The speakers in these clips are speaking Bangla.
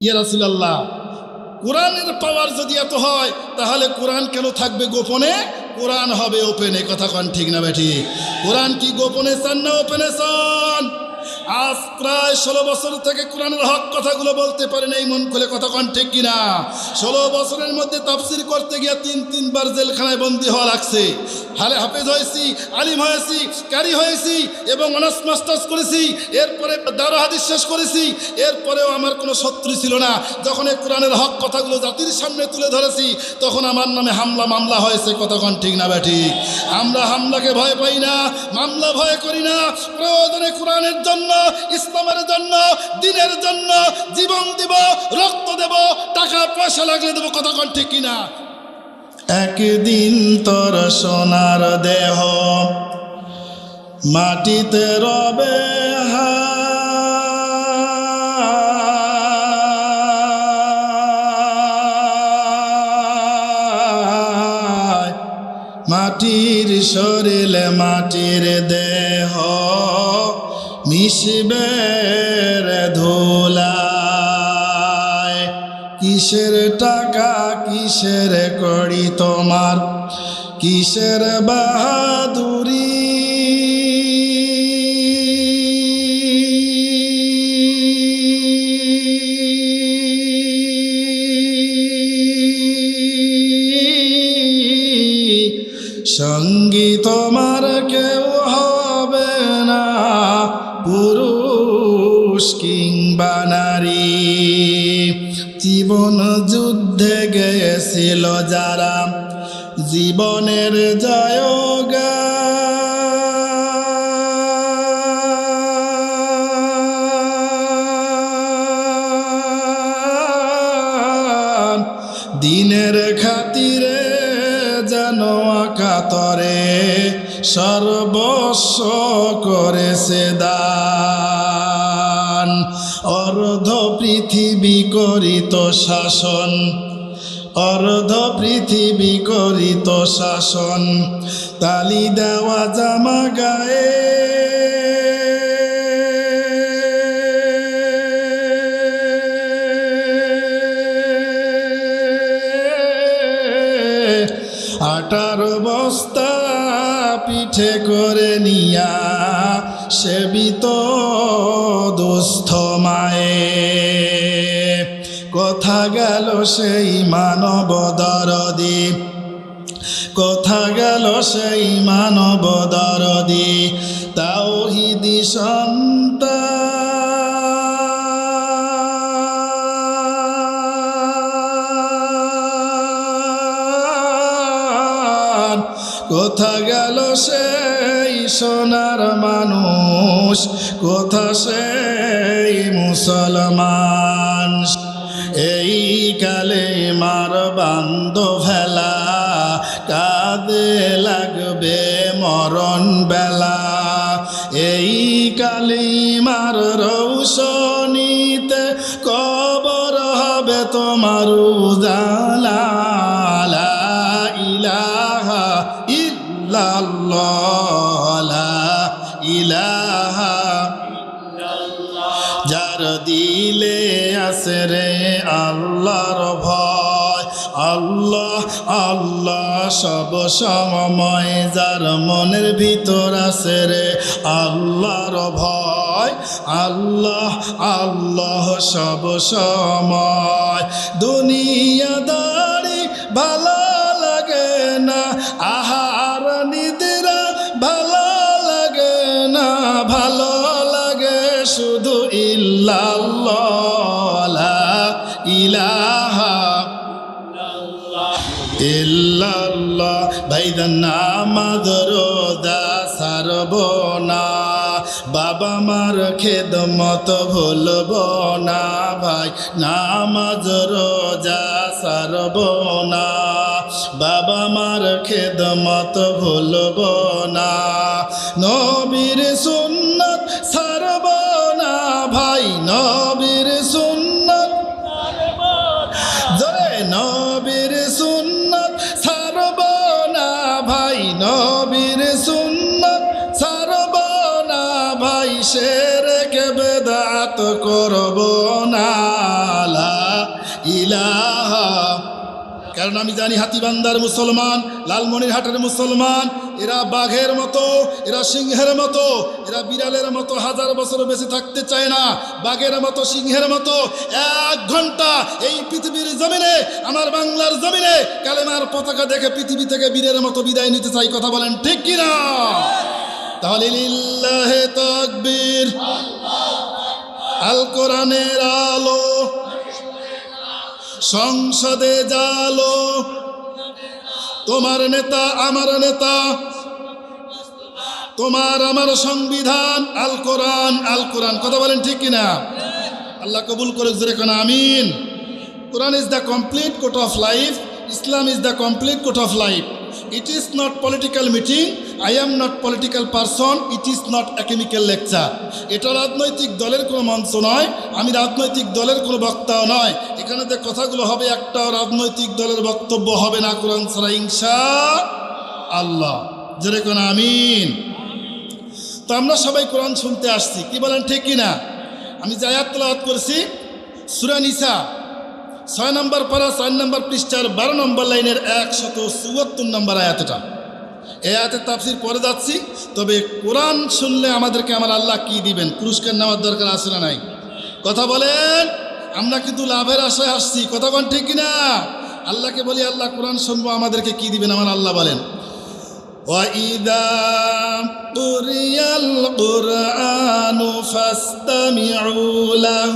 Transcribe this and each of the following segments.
ইয়া রাসূলুল্লাহ, কোরআনের পাওয়ার যদি এত হয় তাহলে কোরআন কেন থাকবে গোপনে? কোরআন হবে ওপেনে। কথা কন ঠিক না বেঠি? কোরআন কি গোপনে চান না ওপেনে চান? আজ প্রায় 16 বছর থেকে কোরআনের হক কথাগুলো বলতে পারেন এই মন খুলে। কথা কন ঠিক কিনা? 16 বছরের মধ্যে তাফসির করতে গিয়ে 3বার জেলখানায় বন্দী হওয়া লাগছে। হাফেজ হয়েছি, আলিম হয়েছি, কারি হয়েছি এবং অনার্স মাস্টার্স করেছি, এরপরে দারুল হাদিস শেষ করেছি। এরপরেও আমার কোনো শত্রু ছিল না। যখন এই কোরআনের হক কথাগুলো জাতির সামনে তুলে ধরেছি তখন আমার নামে হামলা মামলা হয়েছে। কথা কন ঠিক না বেঠি? আমরা হামলাকে ভয় পাই না, মামলা ভয় করি না। প্রয়োজনে কোরআনের জন্য, ইসলামের জন্য, দ্বীনের জন্য জীবন দেব, রক্ত দেব, টাকা পয়সা লাগলে দেব। কথা কন ঠিক কিনা? একদিন তোর সোনার দেহ মাটিতে রবে মাটির শরীরে মাটির দেহ মিশবে রে ধুলায়। কিসের টাকা কিসের কড়ি তোমার, কিসের বাহাদুরি, সঙ্গী তোমার কেউ হবে না, পুরুষ কিংবা নারী। জীবন যুদ্ধে গেছিল যারা, জীবনের জয়গান, দিনের খাতিরে যেন আকাতরে সর্বস্ব করেছে দান। অর্ধ পৃথিবী করিত শাসন, অর্ধ পৃথিবী করিত শাসন, তালি দেওয়া জামা গায়ে আটার বস্তা পিঠে করে নিয়া সেবিত দুস্থ মায়ে। কথা গেল সেই মানব দরদি, কথা গেল সেই মানব দরদি, তাওহীদি সন্তান। কোথা গেল সেই সোনার মানুষ, কোথা সেই মুসলমান। এই কালে মার বান্দ ভেলা, কাঁদে লাগবে মরণ বেলা। এই কালিমার রৌশনীতে কবর হবে তোমার উজালা। লা ইলাহা ইল্লাল্লাহ, লা ইলাহা যার দিলে আছে রে আল্লাহর ভয়। আল্লাহ আল্লাহ সব সময় যার মনের ভিতর আছে রে আল্লাহর ভয়। আল্লাহ আল্লাহ সব সময়। দুনিয়াদারি ভালো লাগে না, আহার নিদ্রা ভালো লাগে না, ভালো লাগে শুধু ইল্লাল্লাহ, লা ইলাহা ইল্লাল্লাহ। ভাইজান নামাজ রোজা ছাড়ব না, বাবা মার খেদমত ভুলব না। ভাই নামাজ রোজা ছাড়ব না, বাবা মার খেদমত ভুলব না। নবীর সুন্নাত ছাড়ব না ভাই, নবীর সুন্নাত জোরে, নবীর সুন্নাত ছাড়ব না ভাই, নবীর সুন্নাত ছাড়ব না ভাই। শিরক বিদআত করব না। ইলাহা। কারণ আমি জানি হাতীবান্ধার মুসলমান, লালমনিরহাটের মুসলমান, এরা বাঘের মতো, এরা সিংহের মতো, এরা বিড়ালের মতো হাজার বছর বেঁচে থাকতে চায় না। বাঘের মতো, সিংহের মতো 1 ঘন্টা এই পৃথিবীর জমিনে, আমার বাংলার জমিনে কালেমার পতাকা দেখে পৃথিবী থেকে বীরের মতো বিদায় নিতে চাই। কথা বলেন ঠিক কিনা? তাহলে লিল্লাহে তাকবীর। আল কোরআনের আলো সংসদে জালো, তোমার নেতা আমার নেতা, তোমার আমার সংবিধান আল কোরআন। আল কোরআন। কথা বলেন ঠিক কিনা? আল্লাহ কবুল করে জোরে কোন আমিন। Quran is the complete code of life. Islam is the complete code of life. It is not political meeting. I am not political person. It is not academical lecture. এটা রাজনৈতিক দলের কোনো মঞ্চ নয়, আমি রাজনৈতিক দলের কোনো বক্তাও নয়। এখানে যে কথাগুলো হবে একটাও রাজনৈতিক দলের বক্তব্য হবে না কোরআন ছাড়া, ইনশাআল্লাহ। জোরে কোন আমিন। তো আমরা সবাই কোরআন শুনতে আসছি, কি বলেন ঠিক কিনা? আমি যে আয়াত তেলাওয়াত করছি সূরা নিসা 6 নম্বর পারা 4 নম্বর পৃষ্ঠার 12 নম্বর লাইনের 174 নম্বর আয়াত। এটা এই আয়াতের তাফসীর পরে যাচ্ছি। তবে কোরআন শুনলে আমাদেরকে আমার আল্লাহ কি দিবেন, পুরস্কার নেওয়ার দরকার আছে না নাই? কথা বলেন। আমরা কিন্তু লাভের আশায় আসছি, কথা বলেন ঠিক কিনা? আল্লাহকে বলি আল্লাহ কোরআন শুনবো, আমাদেরকে কি দিবেন আমার আল্লাহ বলেন। وَإِذَا قُرِئَ الْقُرْآنُ فَاسْتَمِعُوا لَهُ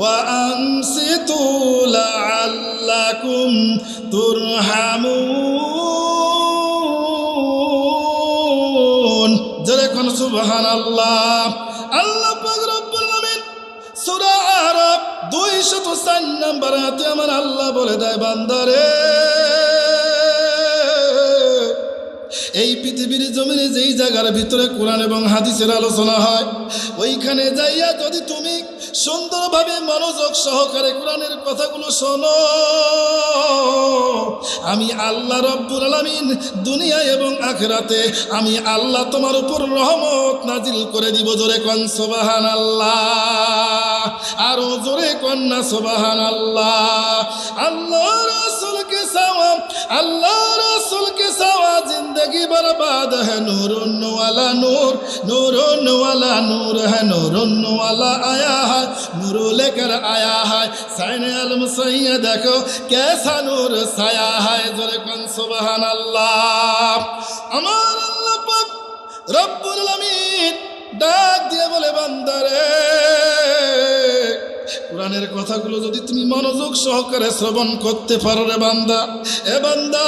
وَأَنصِتُوا لَعَلَّكُمْ تُرْحَمُونَ। জোরে কোন সুবহানাল্লাহ। আল্লাহ পাক রব্বুল আলামিন সূরা আরাফ 204 নম্বর আয়াতে আমার আল্লাহ বলে দেয়, বান্দারে এই পৃথিবীর জমিনে যেই জায়গার ভিতরে কোরআন এবং হাদিসের আলোচনা হয়, ওইখানে যাইয়া যদি তুমি সুন্দরভাবে মনোযোগ সহকারে কোরআনের কথাগুলো শোনো, আমি আল্লাহ রব্বুল আলামিন দুনিয়া এবং আখিরাতে আমি আল্লাহ তোমার উপর রহমত নাজিল করে দিব। জোরে কোন সুবহানাল্লাহ। আরো জোরে কোন না সুবহানাল্লাহ। আল্লাহ রাসূলকে সওয়াব, আল্লাহ রাসূলকে সওয়াব जिंदगी बर्बाद है नूरुन वाला नूर, नूरुन वाला नूर है, नूरुन वाला आया है, नूर लेकर आया है, सैने अलम सैया देखो कैसा नूर साया है। जोरे कौन सुबहान अल्लाह। আমার আল্লাহ পাক রব্বুল আলামিন ডাক দিয়ে বলে, বান্দারে কোরআনের কথাগুলো যদি তুমি মনোযোগ সহকারে শ্রবণ করতে পারো রে বান্দা, এ বান্দা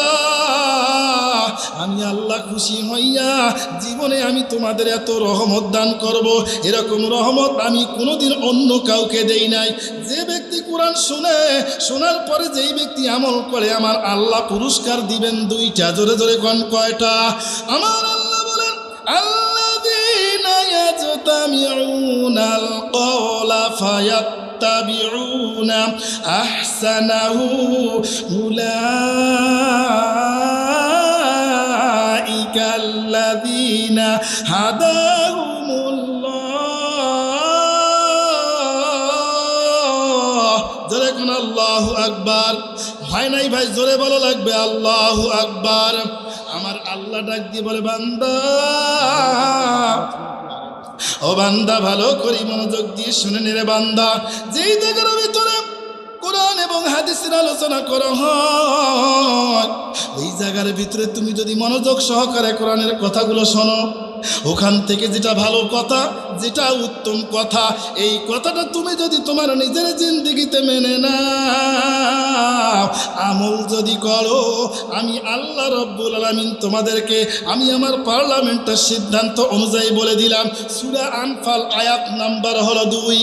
আমি আল্লাহ খুশি হইয়া জীবনে আমি তোমাদের এত রহমত দান করব, এরকম রহমত আমি কোনোদিন অন্য কাউকে দেই নাই। যে ব্যক্তি কোরআন শুনে, শোনার পরে যেই ব্যক্তি আমল করে, আমার আল্লাহ পুরস্কার দিবেন 2টা। জোরে জোরে কোন কয়টা? আমার আল্লাহ বলেন, আল্লাযীনা ইয়াজতামিউনাল কওলা ফায়াত্তাবিউনা আহসানাহু উলাইকাল্লাযীনা হাদাহুমুল্লাহ। জোরে কোন আল্লাহু আকবার। ভাই নাই ভাই, জোরে বলা লাগবে আল্লাহু আকবার। আমার আল্লাহ ডাক দিয়ে বলে, বান্দা ও বান্দা ভালো করে মনোযোগ দিয়ে শুনে নে রে বান্দা, যেই জায়গার ভিতরে কোরআন এবং হাদিসের আলোচনা করা হয়, ওই জায়গার ভিতরে তুমি যদি মনোযোগ সহকারে কোরআনের কথাগুলো শোনো, ওখান থেকে যেটা ভালো কথা, যেটা উত্তম কথা, এই কথাটা তুমি যদি তোমার নিজের জিন্দেগিতে মেনে নাও, আমল যদি করো, আমি আল্লাহ রব্বুল আলামিন তোমাদেরকে আমি আমার পার্লামেন্টের সিদ্ধান্ত অনুযায়ী বলে দিলাম। সূরা আনফাল আয়াত নাম্বার হলো 2,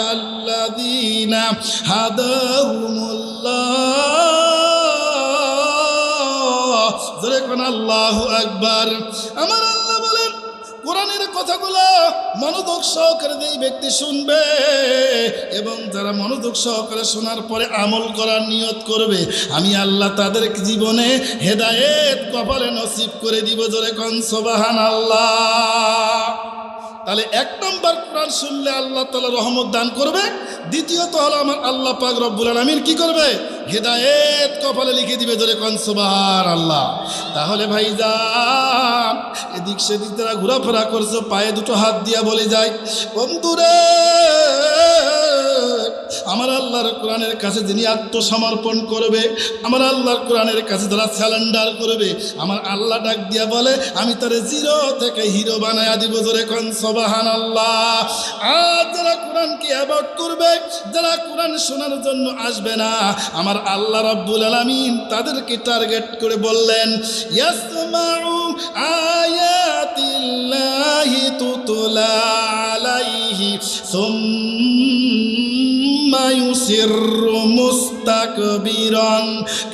উলাইকাল্লাযীনা হাদাহুমুল্লাহ। জোরে কোন আল্লাহু আকবার। আমার আল্লাহ বলেন, কোরআনের কথাগুলো মনোযোগ সহকারে যেই ব্যক্তি শুনবে এবং যারা মনোযোগ সহকারে শোনার পরে আমল করার নিয়ত করবে, আমি আল্লাহ তাদের জীবনে হেদায়েত কপালে নসিব করে দিব। জোরে কোন সুবহানাল্লাহ। তাহলে এক নম্বর কোরআন শুনলে আল্লাহ তাআলা রহমত দান করবে, দ্বিতীয়ত হলো আমার আল্লাহ পাক রব্বুল আলামিন কি করবে, হেদায়েত কপালে লিখে দিবে। ধরে কোন সুবহানাল্লাহ। তাহলে ভাইজান এদিক সেদিক যারা ঘোরাফেরা করছো পায়ে দুটো হাত দিয়া বলে যায়, বন্ধুরে আমার আল্লাহর কোরআনের কাছে যিনি আত্মসমর্পণ করবে, আমার আল্লাহর কোরআনের কাছে যারা স্যালেন্ডার করবে, আমার আল্লাহ ডাক দিয়া বলে আমি তারে জিরো থেকে হিরো বানায়া দিব। জোরে কোন সুবহানাল্লাহ। আর যারা কোরআনকে অ্যাভয়েড করবে, যারা কোরআন শোনার জন্য আসবে না, আমার আল্লাহ রাব্বুল আলামিন তাদেরকে টার্গেট করে বললেন ইয়াসমাউ আয়াতিল্লাহি তুতলা আলাইহি সুম্মা ইউসিররু মুস্তাকবিরান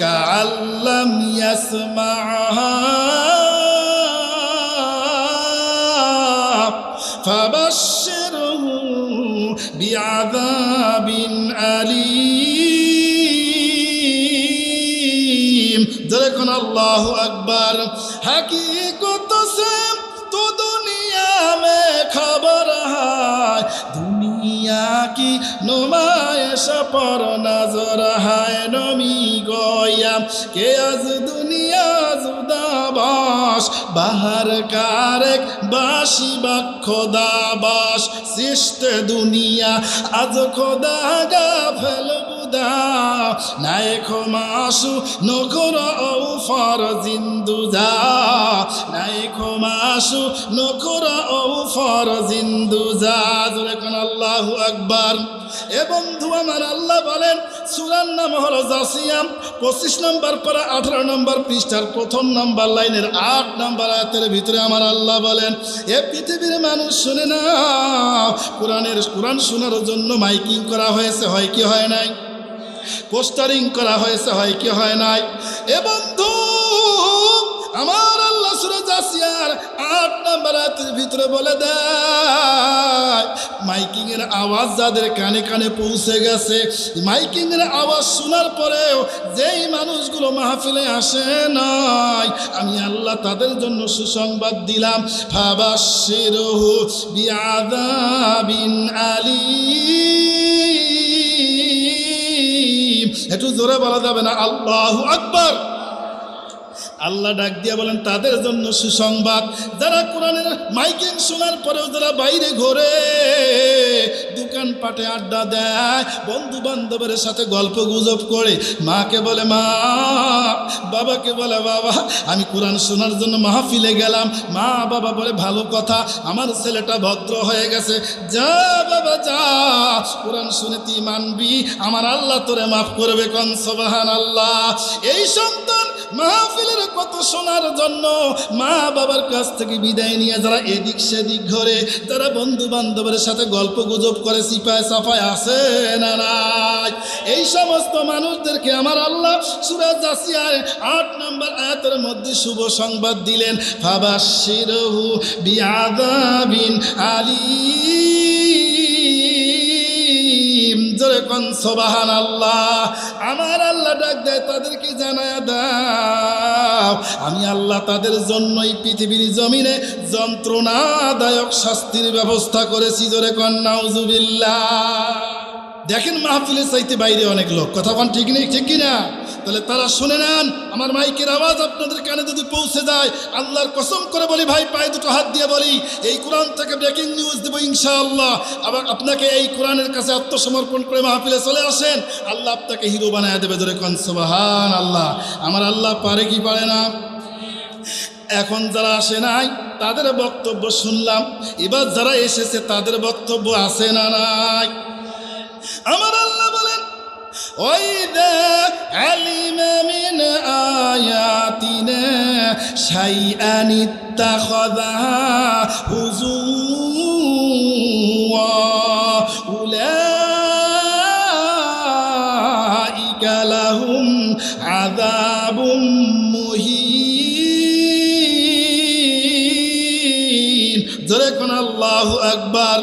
কাআল্লাম ইয়াসমাআহা ফাবাশশিরহু বিআযাবিন আলীম। দেখুন আল্লাহু আকবার। हकीकत से तो दुनिया में खबर है, दुनिया की नुमाइश पर नजर है। नमी गोया के आज दुनिया जुदा बाश, बाहर कारक बाशी बा खुदा बाश। सृष्ट दुनिया आज खुदा गाफिल नायको मासु नखर औफर जिंदुजा, नायको मासु नखर औफर जिंदुजा। আল্লাহু আকবার। এ বন্ধু আমার আল্লাহ বলেন সূরার নাম হলো জাসিয়া, 25 নম্বর পারা 18 নম্বর পৃষ্ঠার প্রথম নম্বর লাইনের 8 নম্বর আয়াতের ভিতরে আমার আল্লাহ বলেন এ পৃথিবীর মানুষ শুনে না, কোরআন শোনার জন্য মাইকিং করা হয়েছে, হয় কি হয় নাই? পোস্টারিং করা হয়েছে, হয় কি হয় নাই? এ বন্ধু আমার আল্লাহ সূরা জাসিয়ার 8 নম্বর আয়াতের ভিতরে বলে দেয় মাইকিং এর আওয়াজ যাদের কানে কানে পৌঁছে গেছে, মাইকিং এর আওয়াজ শোনার পরেও যেই মানুষগুলো মাহফিলে আসে নাই, আমি আল্লাহ তাদের জন্য সুসংবাদ দিলাম ফাবাশশিরহু বিআযাবিন আলীম। একটু জোরে বলা যাবে না? আল্লাহু আকবার। আল্লাহ ডাক দিয়া বলেন তাদের জন্য সুসংবাদ, যারা কোরআনের মাইকিং শোনার পরেও যারা বাইরে ঘোরে, দোকান পাটে আড্ডা দেয়, বন্ধু বান্ধবের সাথে গল্প গুজব করে, মাকে বলে মা, বাবাকে বলে বাবা আমি কোরআন শোনার জন্য মাহফিলে গেলাম, মা বাবা বলে ভালো কথা, আমার ছেলেটা ভদ্র হয়ে গেছে, যা বাবা যা, কোরআন শুনে তুই মানবি, আমার আল্লাহ তোরে মাফ করবে। কোন সুবহানাল্লাহ। এই সন্তান মাহফিলের কত শোনার জন্য মা বাবার কাছ থেকে বিদায় নিয়ে যারা এদিক সেদিক ঘরে, যারা বন্ধু বান্ধবের সাথে গল্প গুজব করে, সিপায় সাফায় আসে না নাই, এই সমস্ত মানুষদেরকে আমার আল্লাহ সূরা জাসিয়ার 8 নম্বর আয়াতের মধ্যে শুভ সংবাদ দিলেন ফাবাশশিরহু বিআযাবিন আলীম। জোরে কোন সুবহানাল্লাহ। আমার আল্লাহ ডাক দেয় তাদেরকে জানায়া দাও আমি আল্লাহ তাদের জন্যই পৃথিবীর জমিনে যন্ত্রণাদায়ক শাস্তির ব্যবস্থা করেছি। জোরে কোন নাউজুবিল্লাহ। দেখেন মাহফিলের চাইতে বাইরে অনেক লোক, কথা কোন ঠিক নেই, ঠিক কিনা? তাহলে তারা শুনে নেন, আমার মাইকের আওয়াজ আপনাদের কানে যদি পৌঁছে যায়, আল্লাহর কসম করে বলি ভাই, পায়ে দুটো হাত দিয়ে বলি, এই কোরআন থেকে ব্রেকিং নিউজ দেবো ইনশাআল্লাহ। আবার আপনাকে এই কোরআনের কাছে আত্মসমর্পণ করে মাহফিলে চলে আসেন, আল্লাহ আপনাকে হিরো বানায় দেবে। ধরে কোন সুবহানাল্লাহ। আমার আল্লাহ পারে কি পারে না? এখন যারা আসে নাই তাদের বক্তব্য শুনলাম, এবার যারা এসেছে তাদের বক্তব্য আছে না নাই? আমার আল্লাহ বলেন ওয়াইদা আলিমা মিন আয়াতিনা শাইআন ইত্তাখাযা হুজুওয়া উলাইকা লাহুম আযাবুম মুহিন। জোরে কোন আল্লাহু আকবার।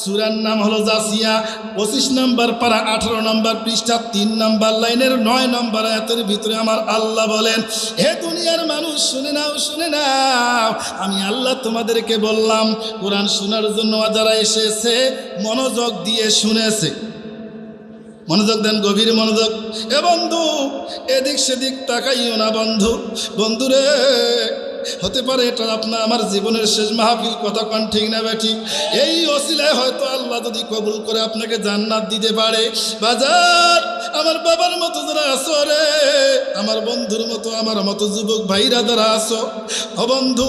সূরার নাম হলো জাসিয়া, 25 নম্বর পারা 18 নম্বর পৃষ্ঠা 3 নম্বর লাইনের 9 নম্বর আয়াতের ভিতরে আমার আল্লাহ বলেন, হে দুনিয়ার মানুষ শুনে নাও, শুনে নাও, আমি আল্লাহ তোমাদেরকে বললাম কোরআন শোনার জন্য যারা এসেছে মনোযোগ দিয়ে শুনেছে। মনোযোগ দেন, গভীর মনোযোগ। এ বন্ধু, এদিক সেদিক তাকাইও না বন্ধু। বন্ধুরে, হতে পারে এটা আপনার আমার জীবনের শেষ মাহফিল, কথা কন ঠিক না বেঠিক? এই ওসিলায় হয়তো আল্লাহ যদি কবুল করে আপনাকে জান্নাত দিতে পারে। বাজার আমার বাবার মতো যারা আসো রে, আমার বন্ধুর মতো, আমার মতো যুবক ভাইরা যারা আসো, ও বন্ধু,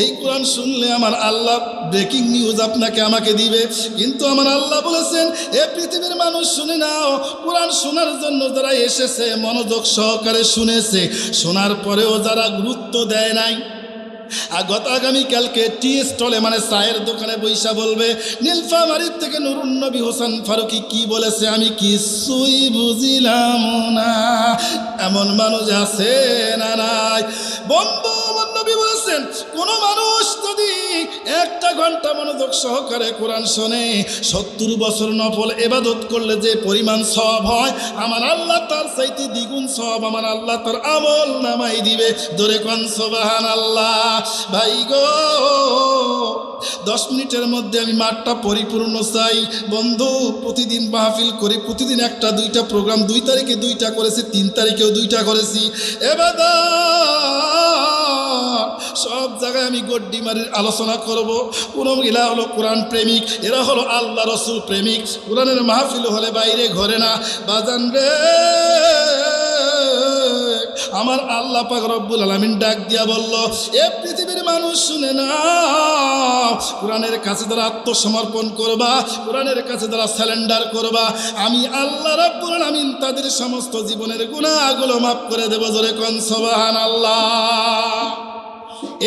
এই কোরআন শুনলে আমার আল্লাহ ব্রেকিং নিউজ আপনাকে আমাকে দিবে। কিন্তু আমার আল্লাহ বলেছেন, এ পৃথিবীর মানুষ শুনে নাও, কোরআন শোনার জন্য যারা এসেছে মনোযোগ সহকারে শুনেছে, শোনার পরেও যারা গুরুত্ব দেয় নাই, আগামীকালকে টি স্টলে মানে চায়ের দোকানে বৈশা বলবে, নীলফামারীর থেকে নুরুন নবী হোসেন ফারুকি কি বলেছে আমি কিছুই বুঝিলাম না। এমন মানুষ আছে না নাই? বন্ধু, নবী বলেছেন কোন মানুষ যদি 1 ঘন্টা মনোযোগ সহকারে কোরআন শোনে, 70 বছর নফল ইবাদত করলে যে পরিমাণ সওয়াব হয়, আমার আল্লাহ তার চাইতে দ্বিগুণ সওয়াব আমার আল্লাহ তার আমল নামাই দিবে। জোরে কোন সুবহানাল্লাহ। ভাই গো, 10 মিনিটের মধ্যে আমি মাঠটা পরিপূর্ণ চাই। বন্ধু, প্রতিদিন মাহফিল করি, প্রতিদিন 1-2টা প্রোগ্রাম, 2 তারিখে 2টা করেছি, 3 তারিখেও 2টা করেছি। এবার সব জায়গায় আমি গড্ডিমারির আলোচনা করব। কোনো এরা হলো কোরআন প্রেমিক, এরা হলো আল্লাহ রসুল প্রেমিক। কোরআনের মাহফিল হলে বাইরে ঘরে না। বাজান রে, আমার আল্লাহ পাক রব্বুল আলামিন ডাক দিয়া বলল, এ পৃথিবীর মানুষ শুনে না, কোরআনের কাছে যারা আত্মসমর্পণ করবা, কোরআনের কাছে যারা স্যালেন্ডার করবা, আমি আল্লাহ রব্বুল আলামিন তাদের সমস্ত জীবনের গুনাহগুলো মাফ করে দেব। জোরে কোন সুবহানাল্লাহ।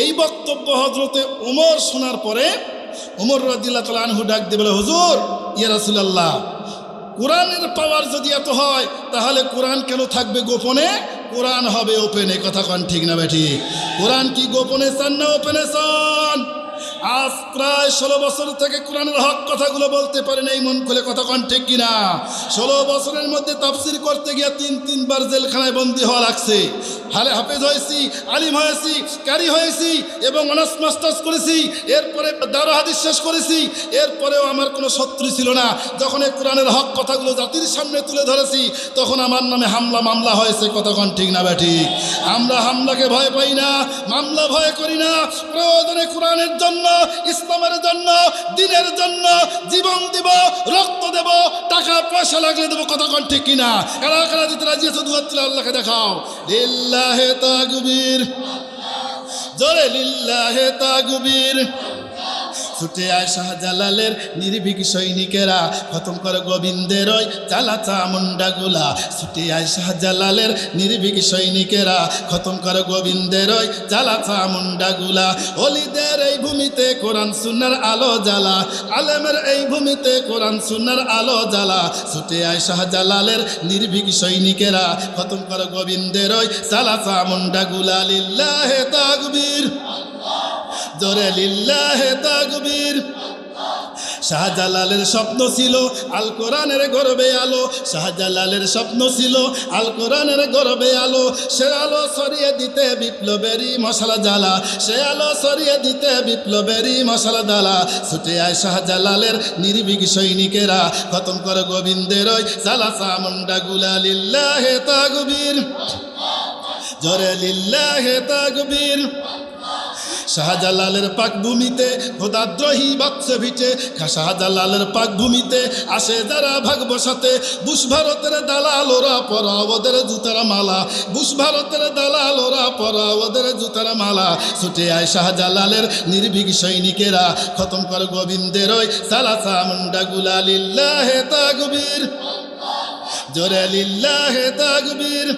এই বক্তব্য হযরতে ওমর শোনার পরে ওমর রাদিয়াল্লাহু তাআলা আনহু ডাক দিয়ে বলে, হুজুর, ইয়া রাসূলুল্লাহ, কোরআনের পাওয়ার যদি এত হয় তাহলে কোরআন কেন থাকবে গোপনে? কোরআন হবে ওপেনে। কথা কন ঠিক না বেঠি? কোরআন কি গোপনে চান না ওপেনে চান? আজ প্রায় 16 বছর থেকে কোরআনের হক কথাগুলো বলতে পারেন এই মন খুলে, কথা কন ঠিক কিনা? 16 বছরের মধ্যে তাফসির করতে গিয়ে 3 বার জেলখানায় বন্দী হওয়া লাগছে। হাফেজ হয়েছি, আলিম হয়েছি, কারি হয়েছি এবং অনার্স মাস্টার্স করেছি, এরপরে দারুল হাদিস শেষ করেছি। এরপরেও আমার কোনো শত্রু ছিল না। যখন এই কোরআনের হক কথাগুলো জাতির সামনে তুলে ধরেছি, তখন আমার নামে হামলা মামলা হয়েছে। কথা কন ঠিক না বেঠিক? আমরা হামলাকে ভয় পাই না, মামলা ভয় করি না। প্রয়োজনে কোরআনের জন্য, ইসলামের জন্য, দ্বীনের জন্য জীবন দেব, রক্ত দেব, টাকা পয়সা লাগলে দেব। কথা কন ঠিক কিনা? কারা কারা দিতে রাজি আছে? দুহাত তুলে আল্লাহকে দেখাও। লিল্লাহে তাকবীর, জোরে লিল্লাহে তাকবীর। ছুটে আয় শাহজালালের নির্ভীক সৈনিকেরা, খতম করে গোবিন্দের ওই চালা চামুন্ডাগুলা। ছুটে আয় শাহজালালের নির্ভীক সৈনিকেরা, খতম করে গোবিন্দের ওই চালা চামুন্ডাগুলা। ওলিদের এই ভূমিতে কোরআন সুন্নাহর আলো জ্বালা, আলেমের এই ভূমিতে কোরআন সুন্নাহর আলো জ্বালা। ছুটে আয় শাহজালালের নির্ভীক সৈনিকেরা, খতম করে গোবিন্দের ওই চালা চামুন্ডাগুলা। লিল্লাহে তাকবীর, জোরে লিল্লাহে তাকবীর। শাহজালালের স্বপ্ন ছিল আল কোরআনের গর্বে আলো, শাহজালালের স্বপ্ন ছিল আল কোরআনের গর্বে আলো। সে আলো ছড়িয়ে দিতে বিপ্লবেরই মশালা জ্বালা, সে আলো ছড়িয়ে দিতে বিপ্লবেরই মশালা জ্বালা। ছুটে আয় শাহজালালের নির্ভীক সৈনিকেরা, খতম করে গোবিন্দের ওই চালা চামুন্ডাগুলা। লিল্লাহে তাকবীর, জোরে লিল্লাহে তাকবীর। শাহজালালের পাক ভূমিতে খোদাদ্রোহী বাচ্চা ভিটে, শাহজালালের পাক ভূমিতে আসে যারা ভাগ বসাতে। বুশ ভারতের দালাল ওরা পরা ওদের জুতার মালা, বুশ ভারতের দালাল ওরা পরা ওদের জুতার মালা। ছুটে আয় শাহজালালের নির্ভীক সৈনিকেরা, খতম কর গোবিন্দের ওই চালা চামুন্ডাগুলা। লিল্লাহে তাকবীর, জোরে লিল্লাহে তাকবীর।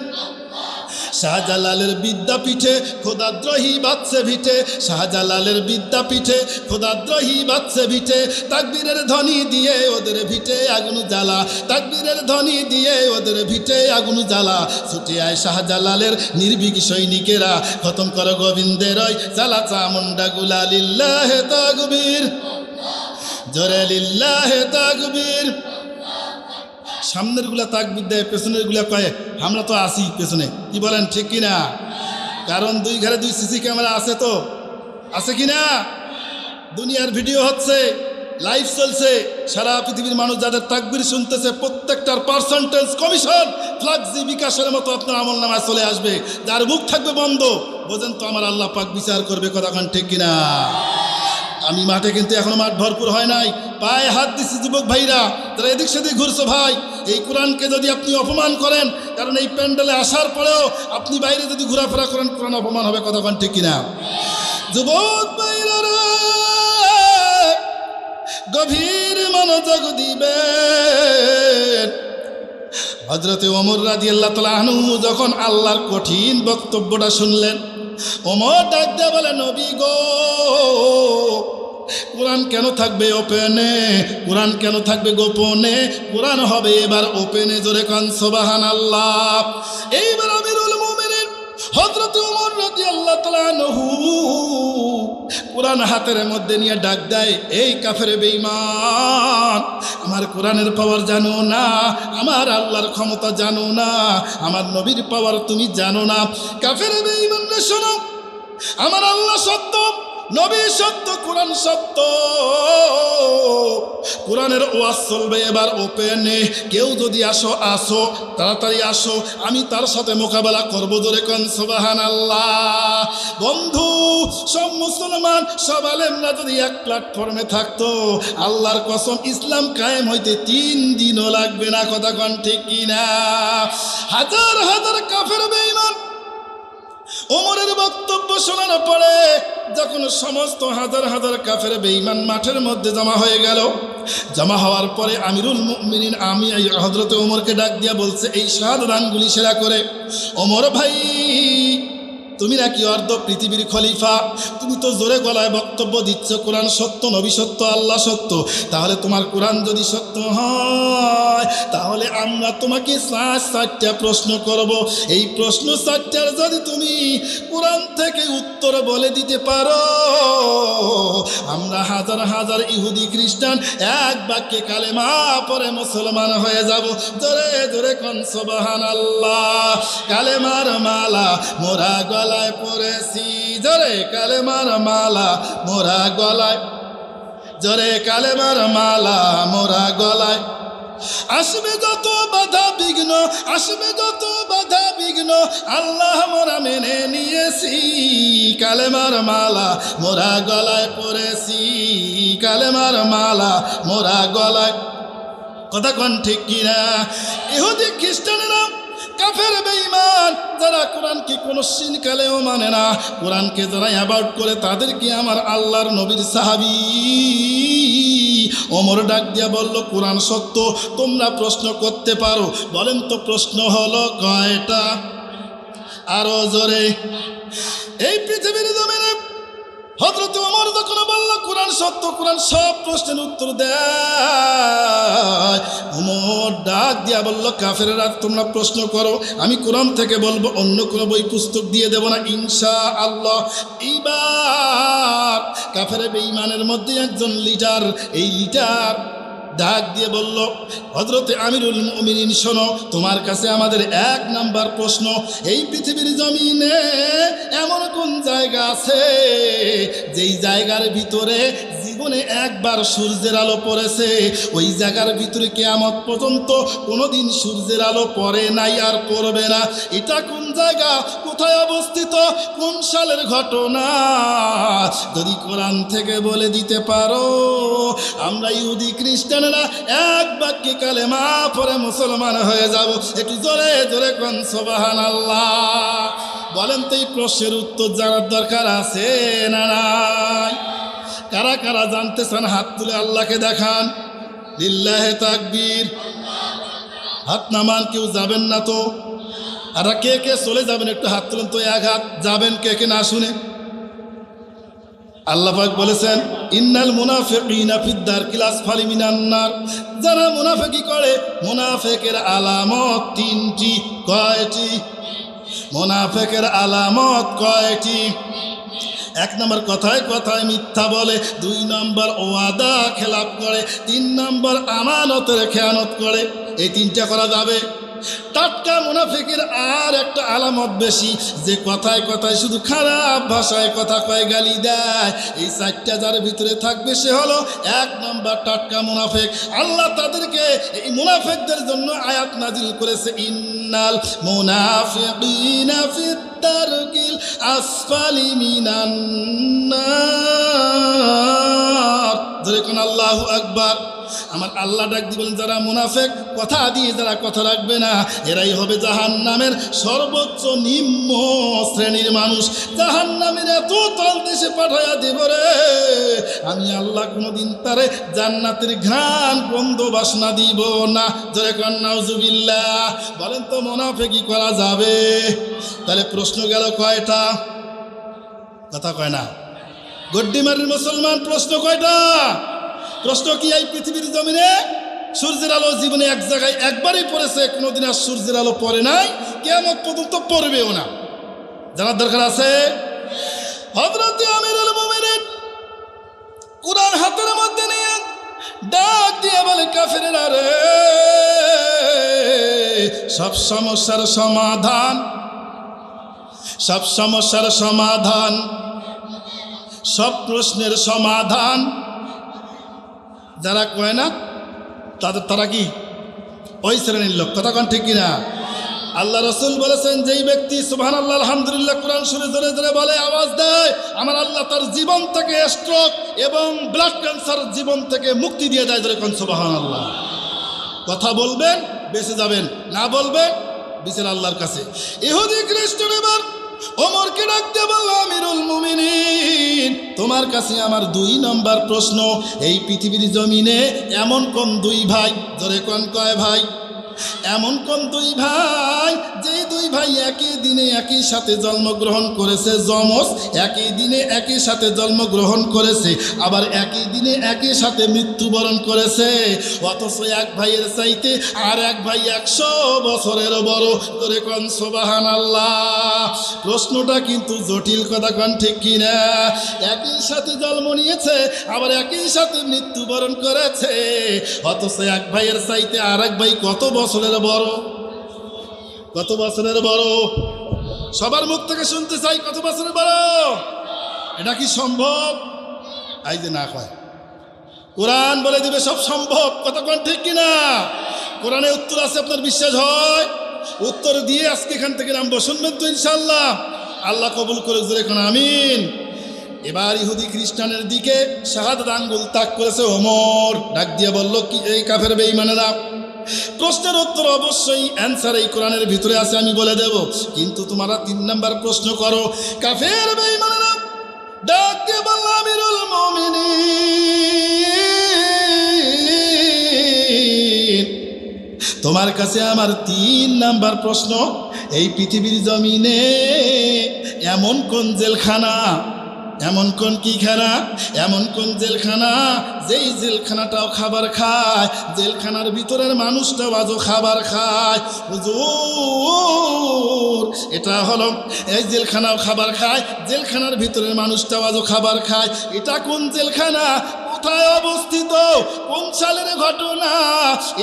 শাহজালালের বিদ্যাপীঠে খোদাদ্রোহী বাচ্চা ভিটে, শাহজালালের বিদ্যাপীঠে খোদাদ্রোহী বাচ্চা ভিটে। তাকবীরের ধ্বনি দিয়ে ওদের ভিটে আগুন জ্বালা, তাকবীরের ধ্বনি দিয়ে ওদের ভিটে আগুন জ্বালা। ছুটে আয় শাহজালালের নির্ভীক সৈনিকেরা, খতম কর গোবিন্দের ওই চালা চামুন্ডাগুলা। লিল্লাহে তাকবীর, জোরে লিল্লাহে তাকবীর। সামনের গুলা তাকবীর দেয়, পেছনের গুলা কয়ে আমরা তো আসি পেছনে। কি বলেন, ঠিক কিনা? কারণ দুই ঘরে দুই সিসি ক্যামেরা আছে, তো আছে কিনা? দুনিয়ার ভিডিও হচ্ছে, লাইভ চলছে, সারা পৃথিবীর মানুষ যাদের তাকবীর শুনতেছে প্রত্যেকটার পার্সেন্টেজ কমিশন ফ্লাক্সি বিকাশের মতো আপনার আমল নামায় চলে আসবে। যার মুখ থাকবে বন্ধ, বোঝেন তো আমার আল্লাহ পাক বিচার করবে। কথাখান ঠিক কিনা? আমি মাঠে কিন্তু এখনো মাঠ ভরপুর হয় নাই, পায়ে হাত দিচ্ছি যুবক ভাইরা যারা এদিক সেদিক ঘুরছো। ভাই, এই কোরআনকে যদি আপনি অপমান করেন, কারণ এই প্যান্ডেলে আসার পরেও আপনি বাইরে যদি ঘোরাফেরা করেন, কোরআন অপমান হবে। কথাখান ঠিক কিনা? যুবক ভাইরা গভীর মনোযোগ দিবেন। হযরতে ওমর রাদিয়াল্লাহু তাআলা আনহু যখন আল্লাহর কঠিন বক্তব্যটা শুনলেন, ওমর ডাক দিয়ে বলে, নবী গো, কোরআন কেন থাকবে ওপেনে? কোরআন কেন থাকবে গোপনে? কোরআন হবে এবার ওপেনে। জোরে কান সুবহানাল্লাহ। এইবার আমিরুল মুমিনিন হযরতে ওমর রাদিয়াল্লাহু তাআলা আনহু কোরআন হাতের মধ্যে নিয়ে ডাক দেয়, এই কাফের বেঈমান, আমার কোরআনের পাওয়ার জানো না, আমার আল্লাহর ক্ষমতা জানো না, আমার নবীর পাওয়ার তুমি জানো না। কাফের বেঈমান রে শোনো, আমার আল্লাহ সত্য, নবী সত্য, কোরআন সত্য। কোরআনের ওয়াজ চলবে এবার ওপেনে। কেউ যদি আসো তাড়াতাড়ি আসো, আমি তার সাথে মোকাবেলা করবো। জোরে কোন সুবহানাল্লাহ। বন্ধু, সব মুসলমান, সব আলেমরা যদি এক প্ল্যাটফর্মে থাকতো, আল্লাহর কসম ইসলাম কায়েম হইতে 3 দিনও লাগবে না। কথা কোন ঠিক কিনা? হাজার হাজার কাফের বেঈমান ওমরের বক্তব্য শোনার পরে যখন সমস্ত হাজার হাজার কাফের বেঈমান মাঠের মধ্যে জমা হয়ে গেল, জমা হওয়ার পরে আমিরুল মুমিনিন আমি হযরতে ওমরকে ডাক দিয়া বলছে, এই শাহাদাত আঙ্গুলি সেরা করে, ওমর ভাই, তুমি নাকি অর্ধ পৃথিবীর খলিফা, তুমি তো জোরে গলায় বক্তব্য দিচ্ছ কোরআন সত্য, নবী সত্য, আল্লাহ সত্য। তাহলে তোমার কোরআন যদি সত্য হয়, তাহলে আমরা তোমাকে 4টা প্রশ্ন করব। এই প্রশ্ন 4টার যদি তুমি কোরআন থেকে উত্তর বলে দিতে পারো, আমরা হাজার হাজার ইহুদি খ্রিস্টান এক বাক্যে কালেমা পড়ে মুসলমান হয়ে যাব। জোরে জোরে কোন সুবহানাল্লাহ। কালেমার মালা মোরা গলায় পড়েছি, জোরে কালেমার মালা মোরা গলায়, জোরে কালেমার মালা মোরা গলায়। আসবে যত বাধা বিঘ্ন, আসবে যত বাধা বিঘ্ন, আল্লাহ মোরা মেনে নিয়েছি। কালেমার মালা মোরা গলায় পড়েছি, কালেমার মালা মোরা গলায়। কথা কোন ঠিক কিনা? ইহুদি খ্রিস্টানেরা, কাফের বেঈমান যারা কোরআনকে কোনো সিনকালেও মানে না, কোরআনকে যারা অ্যাবাউট করে, তাদেরকে আমার আল্লাহর নবীর সাহাবী ওমর ডাক দিয়া বলল, কোরআন সত্য, তোমরা প্রশ্ন করতে পারো। বলেন তো প্রশ্ন হলো কয়টা? আরো জোরে। এই পৃথিবীর জমিনে হযরত ওমর যখন বলল কোরআন সত্য, কোরআন সব প্রশ্নের উত্তর দেয়, ওমর ডাক দিয়া বলল, কাফেররা তোমরা প্রশ্ন করো, আমি কোরআন থেকে বলবো, অন্য কোনো বই পুস্তক দিয়ে দেব না ইনশাআল্লাহ। এইবার কাফের বেঈমানের মধ্যে একজন লিডার, এই লিডার ডাক দিয়ে বলল, হযরতে আমিরুল মুমিনিন শোনো, তোমার কাছে আমাদের 1 নাম্বার প্রশ্ন, এই পৃথিবীর জমিনে এমন কোন জায়গা আছে যেই জায়গার ভিতরে জীবনে একবার সূর্যের আলো পড়েছে, ওই জায়গার ভিতরে কিয়ামত পর্যন্ত কোনোদিন সূর্যের আলো পড়ে নাই আর পড়বে না? এটা কোন জায়গা, কোথায় অবস্থিত, কোন সালের ঘটনা? যদি কোরআন থেকে বলে দিতে পারো, আমরা ইহুদি খ্রিস্টানেরা এক বাক্যে কালেমা পড়ে মুসলমান হয়ে যাব। একটু জোরে জোরে কোন সুবহানাল্লাহ। বলেন তো এই প্রশ্নের উত্তর জানার দরকার আছে না নাই? কারা কারা জানতে চান হাত তুলে আল্লাহকে দেখান। লিল্লাহে তাকবীর। হাত নামান, কেউ যাবেন না তো? আর কে কে চলে যাবেন একটু হাত তুলেন তো, 1 হাত। যাবেন কে কে না শুনে? আল্লাহ পাক বলেছেন, ইন্নাল মুনাফিকিনা ফিদ দারকিল আসফালি মিনান নার। যারা মুনাফিকি করে, মুনাফিকের আলামত 3টি। কয়টি? মুনাফিকের আলামত কয়টি? এক নম্বর কথায় কথায় মিথ্যা বলে, 2 নম্বর ওয়াদা খেলাপ করে, 3 নম্বর আমানতের খেয়ানত করে। এই 3টা করা যাবে। টাটকা মুনাফিকের আর একটা আলামত বেশি, যে কথায় কথায় শুধু খারাপ ভাষায় কথা কয়, গালি দেয়। এই 4টা যার ভিতরে থাকবে সে হলো 1 নম্বর টাটকা মুনাফিক। আল্লাহ তাদেরকে, এই মুনাফিকদের জন্য আয়াত নাজিল করেছে, ইন্নাল মুনাফিকিনা ফিদ দারকিল আসফালি মিনান নার। ধরে কোন আল্লাহু আকবার। আমার আল্লাহ ডাক দিবেন, যারা মুনাফিক, কথা দিয়ে যারা কথা রাখবে না, এরাই হবে জাহান্নামের সর্বোচ্চ নিম্ন শ্রেণীর মানুষ। জাহান্নামের এত তল দেশে পাঠাইয়া দেব রে, আমি আল্লাহ কোনোদিন তারে জান্নাতের ঘ্রাণ গন্ধ বাসনা দিব না। জোরে কোন নাউজুবিল্লাহ। বলেন তো মুনাফিকি করা যাবে? তাহলে প্রশ্ন গেল কয়টা? কথা কয় না। গড্ডিমারির মুসলমান, প্রশ্ন কয়টা? প্রশ্ন কি, এই পৃথিবীর জমিনে সূর্যের আলো জীবনে এক জায়গায় একবারই পড়েছে, কোনোদিন আর সূর্যের আলো পড়ে নাই, কিয়ামত পর্যন্ত পড়বেও না। জানার দরকার আছে। হযরত আমিরুল মুমিনিন কুরআন হাতের মধ্যে নিয়ে ডাক দিয়ে বলে, কাফেরেরা রে, সব সমস্যার সমাধান, সব সমস্যার সমাধান, সব প্রশ্নের সমাধান যারা কয় না তারা কি ওই শ্রেণীর লোক। কথা কোন ঠিক কিনা? আল্লাহ রাসূল বলেছেন, যেই ব্যক্তি সুবহানাল্লাহ আলহামদুলিল্লাহ কোরআন শুনে জোরে জোরে বলে, আওয়াজ দেয়, আমার আল্লাহ তার জীবন থেকে স্ট্রোক এবং ব্লাড ক্যান্সার জীবন থেকে মুক্তি দিয়ে দেয়। জোরে কোন সুবহানাল্লাহ। কথা বলবেন বেঁচে যাবেন, না বলবেন বিচার আল্লাহর কাছে। ইহুদি খ্রিস্টান এবার ওমরকে ডাকতে বলল, আমিরুল মুমিনিন, তোমার কাছে আমার 2 নম্বর প্রশ্ন। এই পৃথিবীর জমিনে এমন কোন 2 ভাই, জোরে কোন কয় ভাই, এমন কোন 2 ভাই, যেই 2 ভাই একই দিনে একই সাথে জন্মগ্রহণ করেছে, যমজ, একই দিনে একই সাথে জন্মগ্রহণ করেছে, আবার একই দিনে একই সাথে মৃত্যুবরণ করেছে, অথচ এক ভাইয়ের চাইতে আর এক ভাই 100 বছরের বড়। তোরে কোন সুবহানাল্লাহ। প্রশ্নটা কিন্তু জটিল। কথা কোন ঠিক কিনা? একই সাথে জন্ম নিয়েছে, আবার একই সাথে মৃত্যুবরণ করেছে, অথচ এক ভাইয়ের চাইতে আর এক ভাই কত বছরের বড়? কত বছরের বড়? সবার মুখ থেকে শুনতে চাই, কত বছরের বড়? এটা কি সম্ভব? এই যে না কয়, কোরআন বলে দিবে সব সম্ভব। কথা কোন ঠিক কিনা? কোরআনে উত্তর আছে, আপনার বিশ্বাস হয়? উত্তর দিয়ে আজকে এখান থেকে নামবো, শুনবেন তো ইনশাআল্লাহ। আল্লাহ কবুল করে জোরে কোন আমিন। এবার ইহুদি খ্রিস্টানের দিকে শাহাদাত আঙ্গুল তাক করেছে ওমর, ডাক দিয়ে বলল, কি এই কাফের বেঈমানেরা, প্রশ্নের উত্তর অবশ্যই অ্যান্সার এই কোরআনের ভিতরে আছে, আমি বলে দেব, কিন্তু তোমরা 3 নম্বর প্রশ্ন করো। কাফের বেঈমানেরা ডাক দিয়ে বলল, আমিরুল মুমিনিন, তোমার কাছে আমার 3 নম্বর প্রশ্ন। এই পৃথিবীর জমিনে এমন কোন জেলখানা, এমন কোন কি খানা, এমন কোন জেলখানা, যেই জেলখানাটাও খাবার খায়, জেলখানার ভিতরের মানুষটাও আজও খাবার খায়। হুজুর, এটা হলো, এই জেলখানাও খাবার খায়, জেলখানার ভিতরের মানুষটাও আজও খাবার খায়। এটা কোন জেলখানা, কোথায় অবস্থিত, কোন সালের ঘটনা,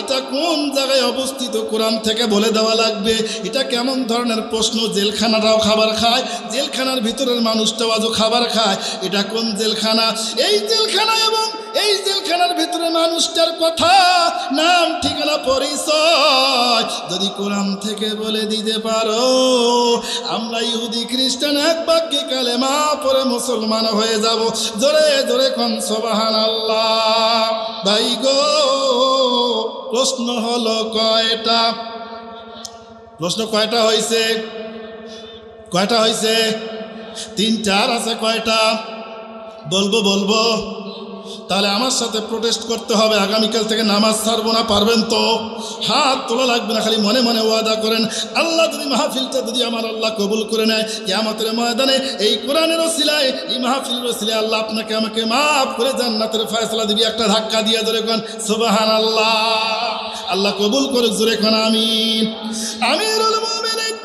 এটা কোন জায়গায় অবস্থিত, কোরআন থেকে বলে দেওয়া লাগবে। এটা কেমন ধরনের প্রশ্ন? জেলখানাটাও খাবার খায়, জেলখানার ভিতরের মানুষটাও আজও খাবার খায়, এটা কোন জেলখানা? এই জেলখানা এবং এই জেলখানার ভিতরে মানুষটার কথা, নাম, ঠিকানা, পরিচয় যদি কোরআন থেকে বলে দিতে পারো, আমরা ইহুদি খ্রিস্টান এক বাক্যে কালেমা পড়ে মুসলমান হয়ে যাব। জোরে জোরে কোন সুবহানাল্লাহ। ভাই গো, প্রশ্ন হলো কয়টা? প্রশ্ন কয়টা হয়েছে? কয়টা হয়েছে? 3 4 আছে। কয়টা বলবো? বলবো। তাহলে আমার সাথে প্রোটেস্ট করতে হবে, আগামীকাল থেকে নামাজ ছাড়বো না। পারবেন তো? হাত তোলা লাগবে না, খালি মনে মনে ওয়াদা করেন। আল্লাহ যদি মাহফিলটা যদি আমার আল্লাহ কবুল করে নেয়, কিয়ামতের ময়দানে এই কোরআনের ওসিলায়, এই মাহফিলের ওসিলায় আল্লাহ আপনাকে আমাকে মাফ করে জান্নাতের ফয়সালা দিবি। একটা ধাক্কা দিয়ে জোরে কোন সুবহানাল্লাহ। আল্লাহ কবুল করে জোরে কোন আমিন। আমিরুল মুমিনিন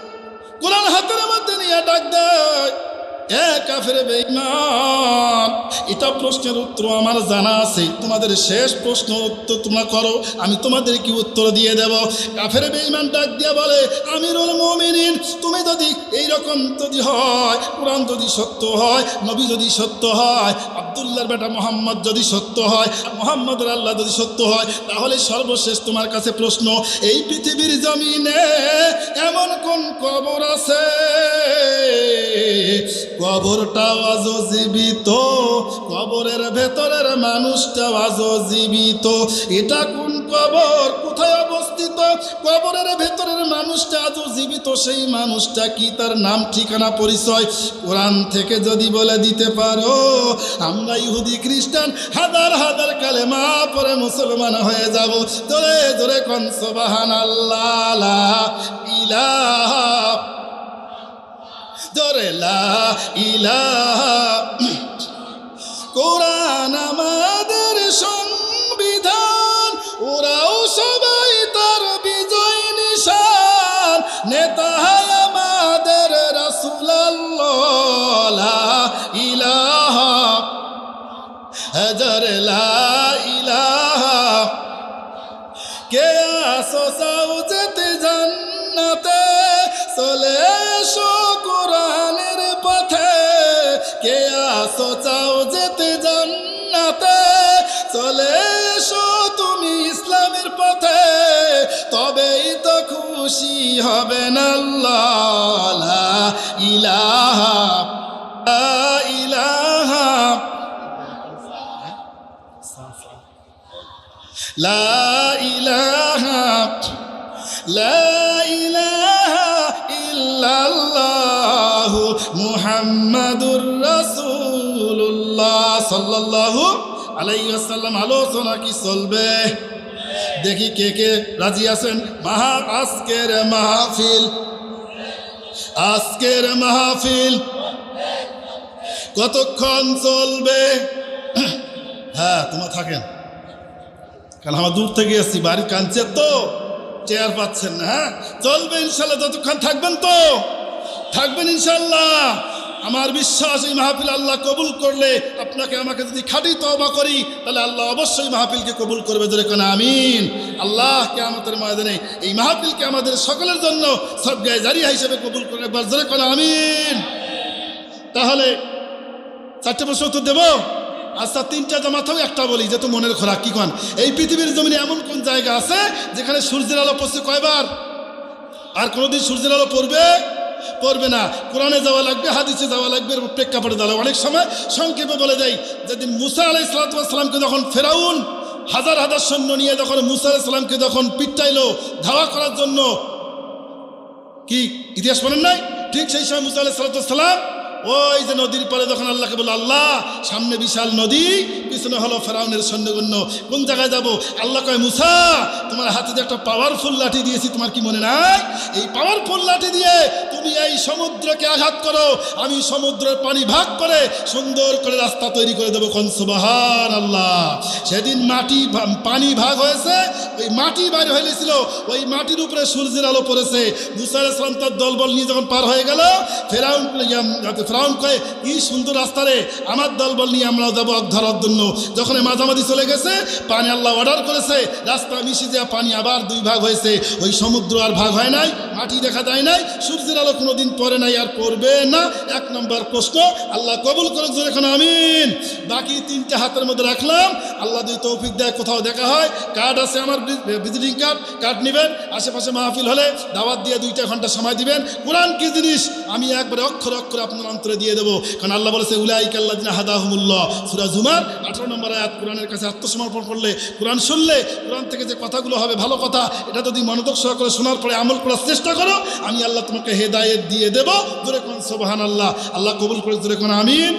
কোরআন হাতের মধ্যে নিয়ে ডাক দেয়, এ কাফের বেঈমান, এটা প্রশ্নের উত্তর আমার জানা আছে, তোমাদের শেষ প্রশ্ন উত্তর তোমরা করো, আমি তোমাদের কি উত্তর দিয়ে দেব। কাফের বেঈমান ডাক দিয়ে বলে, আমিরুল মুমিনিন, তুমি যদি এইরকম যদি হয়, কোরআন যদি সত্য হয়, নবী যদি সত্য হয়, আব্দুল্লাহর বেটা মোহাম্মদ যদি সত্য হয়, মোহাম্মদের আল্লাহ যদি সত্য হয়, তাহলে সর্বশেষ তোমার কাছে প্রশ্ন, এই পৃথিবীর জমিনে এমন কোন কবর আছে কবরটাও আজও জীবিত, কবরের ভেতরের মানুষটাও আজও জীবিত? এটা কোন কবর, কোথায় অবস্থিত? কবরের ভেতরের মানুষটা আজও জীবিত, সেই মানুষটা কি, তার নাম ঠিকানা পরিচয় কোরআন থেকে যদি বলে দিতে পারো, আমরা ইহুদি খ্রিস্টান হাজার হাজার কালেমা পরে মুসলমান হয়ে যাব। জোরে জোরে কোন সুবহানাল্লাহ, লা ইলাহা, জোরে লা ইলাহা। কোরআন আমাদের সংবিধান, ওরাও সবাই তার বিজয় নিশান, নেতা আমাদের রাসূলুল্লাহ, লা ইলাহা, জোরে লা ইলাহা। কে আসো চাও যেতে জান্নাতে, চলে এসো কোরআনের পথে। কে আসো চাও যেতে জান্নাতে, চলে এসো তুমি ইসলামের পথে, তবেই তো খুশি হবেন আল্লাহ। লা ইলাহা, লা ইলাহা, লা ইলাহা, লা ইলাহা ইল্লাল্লাহু মুহাম্মাদুর রাসূলুল্লাহ সাল্লাল্লাহু আলাইহি ওয়াসাল্লাম। আলোচনা কি চলবে? দেখি কে কে রাজি আছেন। আজকের মাহফিল, আজকের মাহফিল কতক্ষণ চলবে? হ্যাঁ, তোমরা থাকেন, কারণ আমার দূর থেকে এসছি, বাড়ি কাঁদছে তো, চেয়ার পাচ্ছেন না। হ্যাঁ, চলবে ইনশাল্লাহ। যতক্ষণ থাকবেন তো থাকবেন ইনশাল্লাহ। আমার বিশ্বাস এই মাহফিল আল্লাহ কবুল করলে, আপনাকে আমাকে যদি খাঁটি তওবা করি, তাহলে আল্লাহ অবশ্যই মাহফিলকে কবুল করবে। জোরে কোন আমিন। আল্লাহ কিয়ামতের ময়দানে এই মাহফিলকে আমাদের সকলের জন্য সদকায়ে জারিয়া হিসেবে কবুল করবে। একবার জোরে কোন আমিন। তাহলে 4টে প্রশ্ন উত্তর দেব। আচ্ছা, 3টা জামাতেও একটা বলি, যেহেতু মনের খোরাক। কি কন, এই পৃথিবীর জমিনে এমন কোন জায়গা আছে যেখানে সূর্যের আলো পড়ছে কয়বার? আর কোনোদিন সূর্যের আলো পড়বে না। কোরআনে যাওয়া লাগবে, হাদিসে যাওয়া লাগবে, প্রেক্ষাপটে যাওয়া। অনেক সময় সংক্ষেপে বলে দেয়, যেদিন মুসা আলাইহিস সালামকে যখন ফেরাউন হাজার হাজার সৈন্য নিয়ে যখন মুসা আলাইহিস সালামকে যখন পিটাইলো ধাওয়া করার জন্য, কি ইতিহাস বলেন নাই? ঠিক সেই সময় মুসা আলাইহিস সালাম ওই যে নদীর পারে যখন আল্লাহকে বলল, আল্লাহ সামনে বিশাল নদী, পিছনে হলো ফেরাউনের সৈন্যগণ্য, কোন জায়গায় যাব? আল্লাহ কয়, মুসা তোমার হাতে যে একটা পাওয়ারফুল লাঠি দিয়েছি, তোমার কি মনে নাই? এই পাওয়ারফুল লাঠি দিয়ে তুমি এই সমুদ্রকে আঘাত করো, আমি সমুদ্রের পানি ভাগ করে সুন্দর করে রাস্তা তৈরি করে দেবো। কোন সুবহানাল্লাহ। সেদিন পানি ভাগ হয়েছে, ওই মাটি বাইরে হয়েছিল, ওই মাটির উপরে সূর্যের আলো পড়েছে। মুসা আলাইহিস সালাম তার দলবল নিয়ে যখন পার হয়ে গেল, ফেরাউন কয়ে, কি সুন্দর রাস্তা রে, আমার দলবল নিয়ে আমরাও যাবো ধরার জন্য। যখন মাঝামাঝি চলে গেছে, পানি আল্লাহ অর্ডার করেছে, রাস্তা মিশে যাওয়া পানি আবার 2 ভাগ হয়েছে। ওই সমুদ্র আর ভাগ হয় নাই, মাটি দেখা যায় নাই, সূর্যের আলো কোনোদিন পড়ে নাই, আর পড়বে না। 1 নম্বর প্রশ্ন আল্লাহ কবুল করে, যেখানে আমিন। বাকি 3টে হাতের মধ্যে রাখলাম, আল্লাহ যদি তৌফিক দেয় কোথাও দেখা হয়, কার্ড আছে আমার, ভিজিটিং কার্ড নেবেন, আশেপাশে মাহফিল হলে দাওয়াত দিয়ে 2টা ঘন্টা সময় দিবেন। কোরআন কি জিনিস আমি একবারে অক্ষর অক্ষর আপনার অন্তরে দিয়ে দেবো। কারণ আল্লাহ বলেছে, উলাইকাল্লাযিনা হাদাহুমুল্লাহ, সূরা জুমার 18 নম্বর আয়াত। কোরআনের কাছে আত্মসমর্পণ করলে, কোরআন শুনলে, কোরআন থেকে যে কথাগুলো হবে ভালো কথা, এটা যদি মনোযোগ সহকারে শোনার পরে আমল করার চেষ্টা করো, আমি আল্লাহ তোমাকে হেদায়েত দিয়ে দেবো। জোরে কোন সুবহানাল্লাহ। আল্লাহ কবুল করে, জোরে কোন আমিন।